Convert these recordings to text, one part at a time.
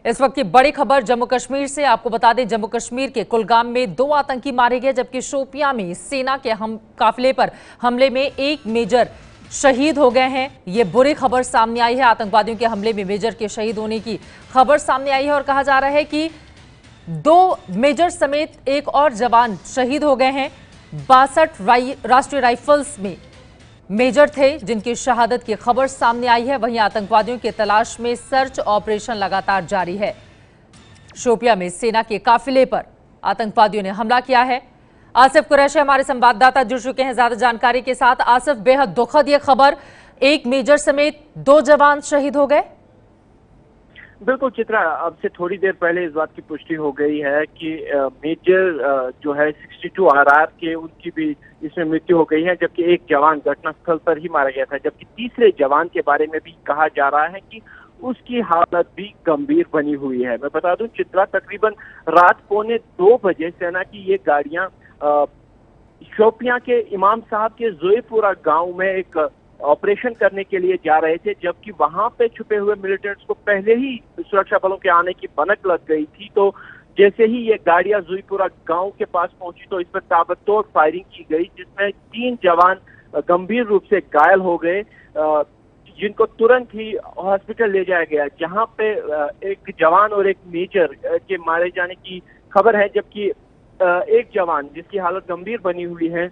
इस वक्त की बड़ी खबर जम्मू कश्मीर से। आपको बता दें, जम्मू कश्मीर के कुलगाम में 2 आतंकी मारे गए, जबकि शोपियां में सेना के काफिले पर हमले में एक मेजर शहीद हो गए हैं। ये बुरी खबर सामने आई है। आतंकवादियों के हमले में मेजर के शहीद होने की खबर सामने आई है और कहा जा रहा है कि 2 मेजर समेत एक और जवान शहीद हो गए हैं। 62 राष्ट्रीय राइफल्स में मेजर थे जिनकी शहादत की खबर सामने आई है। वहीं आतंकवादियों की तलाश में सर्च ऑपरेशन लगातार जारी है। शोपियां में सेना के काफिले पर आतंकवादियों ने हमला किया है। आसिफ कुरैशी हमारे संवाददाता जुड़ चुके हैं ज्यादा जानकारी के साथ। आसिफ, बेहद दुखद ये खबर, एक मेजर समेत 2 जवान शहीद हो गए। बिल्कुल चित्रा, अब से थोड़ी देर पहले इस बात की पुष्टि हो गई है कि मेजर जो है 62 RR के उनकी भी इसमें मृत्यु हो गई है, जबकि एक जवान घटनास्थल पर ही मारा गया था। जबकि तीसरे जवान के बारे में भी कहा जा रहा है कि उसकी हालत भी गंभीर बनी हुई है। मैं बता दूं चित्रा, तकरीबन रात 1:45 बजे सेना की ये गाड़ियां शोपियां के इमाम साहब के जोईपुरा गांव में एक ऑपरेशन करने के लिए जा रहे थे, जबकि वहां पे छुपे हुए मिलिटेंट्स को पहले ही सुरक्षा बलों के आने की भनक लग गई थी। तो जैसे ही ये गाड़ियां जोईपुरा गांव के पास पहुंची तो इस पर ताबड़तोड़ फायरिंग की गई, जिसमें 3 जवान गंभीर रूप से घायल हो गए, जिनको तुरंत ही हॉस्पिटल ले जाया गया, जहां पे एक जवान और एक मेजर के मारे जाने की खबर है। जबकि एक जवान जिसकी हालत गंभीर बनी हुई है,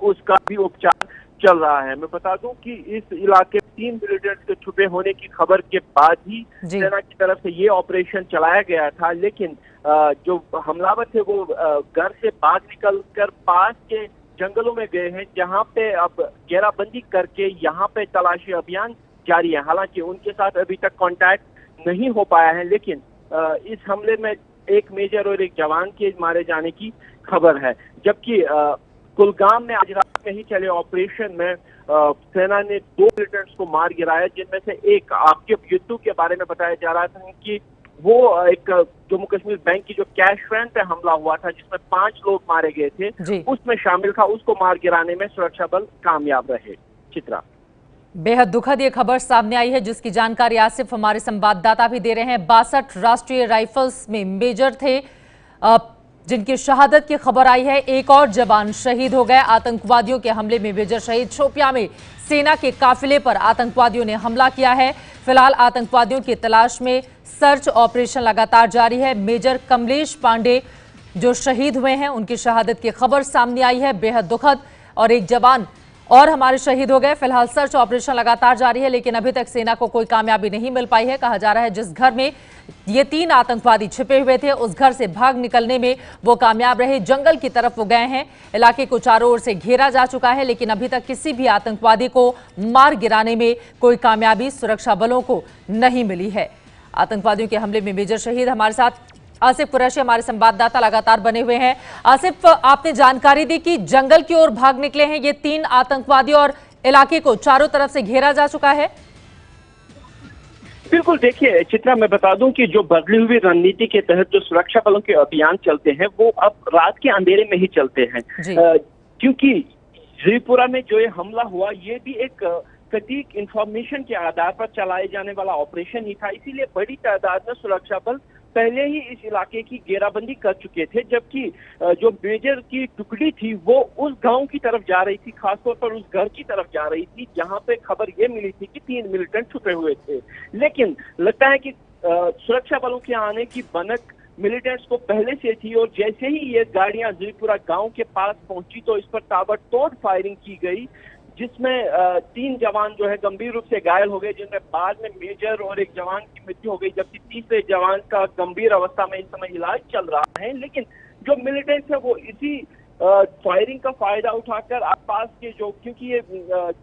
उसका भी उपचार चल रहा है। मैं बता दूं कि इस इलाके में 3 मिलिटेंट्स के छुपे होने की खबर के बाद ही सेना की तरफ से ये ऑपरेशन चलाया गया था, लेकिन जो हमलावर थे वो घर से बाहर निकलकर पास के जंगलों में गए हैं, जहां पे अब घेराबंदी करके यहाँ पे तलाशी अभियान जारी है। हालांकि उनके साथ अभी तक कांटेक्ट नहीं हो पाया है, लेकिन इस हमले में एक मेजर और एक जवान के मारे जाने की खबर है। जबकि कुलगाम में आज रात में ही चले ऑपरेशन में सेना ने 2 मिलिटेंट्स को मार गिराया, जिनमें से एक आपके युद्धू के बारे में बताया जा रहा था कि वो एक जम्मू कश्मीर बैंक की जो कैश वैन पे हमला हुआ था, जिसमें 5 लोग मारे गए थे, उसमें शामिल था। उसको मार गिराने में सुरक्षा बल कामयाब रहे। चित्रा, बेहद दुखद ये खबर सामने आई है, जिसकी जानकारी आसिफ हमारे संवाददाता भी दे रहे हैं। 62 राष्ट्रीय राइफल्स में मेजर थे जिनकी शहादत की खबर आई है। एक और जवान शहीद हो गए आतंकवादियों के हमले में। मेजर शहीद। शोपियां में सेना के काफिले पर आतंकवादियों ने हमला किया है। फिलहाल आतंकवादियों की तलाश में सर्च ऑपरेशन लगातार जारी है। मेजर कमलेश पांडे जो शहीद हुए हैं, उनकी शहादत की खबर सामने आई है, बेहद दुखद। और एक जवान और हमारे शहीद हो गए। फिलहाल सर्च ऑपरेशन लगातार जारी है, लेकिन अभी तक सेना को कोई कामयाबी नहीं मिल पाई है। कहा जा रहा है जिस घर में ये 3 आतंकवादी छिपे हुए थे, उस घर से भाग निकलने में वो कामयाब रहे। जंगल की तरफ वो गए हैं। इलाके को चारों ओर से घेरा जा चुका है, लेकिन अभी तक किसी भी आतंकवादी को मार गिराने में कोई कामयाबी सुरक्षा बलों को नहीं मिली है। आतंकवादियों के हमले में मेजर शहीद। हमारे साथ आसिफ कुरैशी हमारे संवाददाता लगातार बने हुए हैं। आसिफ, आपने जानकारी दी कि जंगल की ओर भाग निकले हैं ये 3 आतंकवादी और इलाके को चारों तरफ से घेरा जा चुका है। बिल्कुल, देखिए चित्रा, मैं बता दूं कि जो बदली हुई रणनीति के तहत जो सुरक्षा बलों के अभियान चलते हैं, वो अब रात के अंधेरे में ही चलते हैं। क्योंकि जोईपुरा में जो ये हमला हुआ, ये भी एक सटीक इंफॉर्मेशन के आधार पर चलाए जाने वाला ऑपरेशन ही था। इसीलिए बड़ी तादाद में सुरक्षा बल पहले ही इस इलाके की घेराबंदी कर चुके थे, जबकि जो मेजर की टुकड़ी थी वो उस गांव की तरफ जा रही थी, खासतौर पर उस घर की तरफ जा रही थी, जहां पे खबर ये मिली थी कि 3 मिलिटेंट छुपे हुए थे। लेकिन लगता है कि सुरक्षा बलों के आने की भनक मिलिटेंट्स को पहले से थी, और जैसे ही ये गाड़ियां जोईपुरा गांव के पास पहुंची तो इस पर ताबड़तोड़ फायरिंग की गई, जिसमें 3 जवान जो है गंभीर रूप से घायल हो गए, जिनमें बाद में मेजर और एक जवान की मृत्यु हो गई, जबकि तीसरे जवान का गंभीर अवस्था में इस समय इलाज चल रहा है। लेकिन जो मिलिटेंट्स है वो इसी फायरिंग का फायदा उठाकर आसपास के क्योंकि ये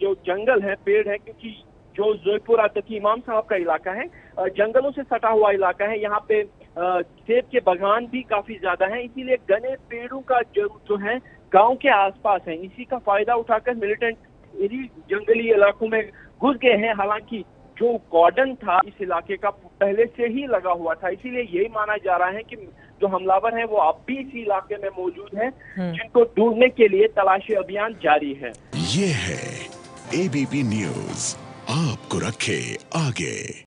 जो जंगल है, पेड़ है, क्योंकि जो जोईपुरा तक इमाम साहब का इलाका है, जंगलों से सटा हुआ इलाका है, यहाँ पे सेब के बागान भी काफी ज्यादा है, इसीलिए घने पेड़ों का जो है गांव के आसपास है। इसी का फायदा उठाकर मिलिटेंट इन्हीं जंगली इलाकों में घुस गए हैं। हालांकि जो कॉर्डन था इस इलाके का पहले से ही लगा हुआ था, इसीलिए यही माना जा रहा है कि जो हमलावर हैं वो अब भी इसी इलाके में मौजूद हैं, जिनको ढूंढने के लिए तलाशी अभियान जारी है। ये है ABP न्यूज, आपको रखे आगे।